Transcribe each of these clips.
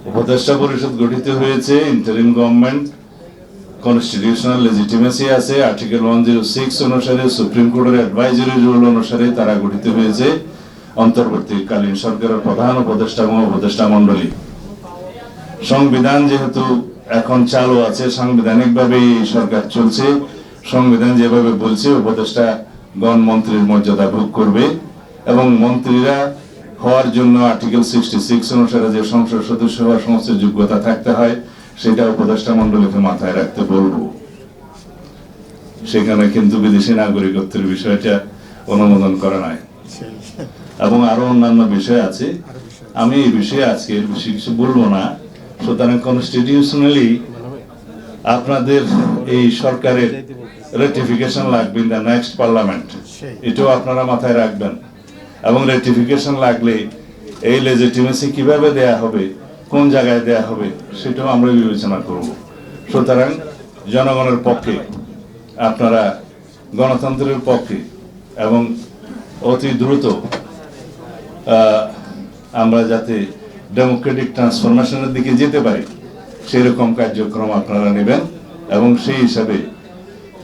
উপদেষ্টা পরিষদ গঠিত হয়েছে, ইন্টারিম গভর্নমেন্ট, কনস্টিটিউশনাল লেজিটিমেসি আছে, আর্টিকেল 106 অনুসারে সুপ্রিম কোর্টের অ্যাডভাইজারি রুল অনুসারে তারা গঠিত হয়েছে অন্তর্বর্তীকালীন সরকারের প্রধান উপদেষ্টা এবং উপদেষ্টা মণ্ডলী। সংবিধান যেহেতু এখন চালু আছে, সাংবিধানিকভাবে এই সরকার চলছে, সংবিধান যেভাবে বলছে উপদেষ্টা গণ মন্ত্রীর মর্যাদা ভোগ করবে এবং মন্ত্রীরা হওয়ার জন্য আর্টিকেল 66 অনুসারে যে সংসদ সদস্য হওয়ার সমস্ত যোগ্যতা থাকতে হয় সেটা উপদেষ্টা মণ্ডলীকে মাথায় রাখতে বলবো। সেখানে কিন্তু বিদেশি নাগরিকত্বের বিষয়টা অনুমোদন করা নাই এবং আরো অন্যান্য বিষয় আছে। আমি এই বিষয়ে আজকে বেশি কিছু বলবো না। সুতরাং কনস্টিটিউশনালি আপনাদের এই সরকারের রেটিফিকেশন লাগবে ইন দ্য নেক্সট পার্লামেন্ট, এটাও আপনারা মাথায় রাখবেন। এবং রেটিফিকেশন লাগলে এই লেজিটিমেসি কিভাবে দেয়া হবে, কোন জায়গায় দেয়া হবে, সেটাও আমরা বিবেচনা করব। সুতরাং জনগণের পক্ষে, আপনারা গণতন্ত্রের পক্ষে এবং অতি দ্রুত আমরা যাতে ডেমোক্রেটিক ট্রান্সফরমেশনের দিকে যেতে পারি সেরকম কার্যক্রম আপনারা নেবেন এবং সেই হিসাবে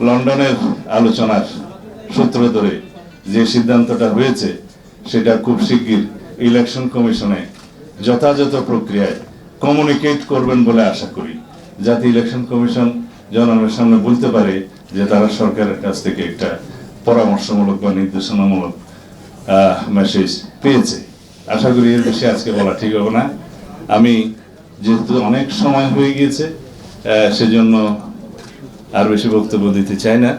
লন্ডনের আলোচনার সূত্র ধরে যে সিদ্ধান্তটা হয়েছে সেটা খুব শিগগির ইলেকশন কমিশনে যথাযথ প্রক্রিয়ায় কমিউনিকেট করবেন বলে আশা করি, যাতে ইলেকশন কমিশন জনগণের সামনে বলতে পারে যে তারা সরকারের কাছ থেকে একটা পরামর্শমূলক বা নির্দেশনামূলক মেসেজ পেয়েছে। আশা করি এর বেশি আজকে বলা ঠিক হবে না। আমি যেহেতু অনেক সময় হয়ে গিয়েছে সেজন্য আর বেশি বক্তব্য দিতে চাই না।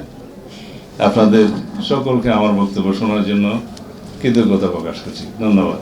আপনাদের সকলকে আমার বক্তব্য শোনার জন্য কৃতজ্ঞতা প্রকাশ করছি। ধন্যবাদ।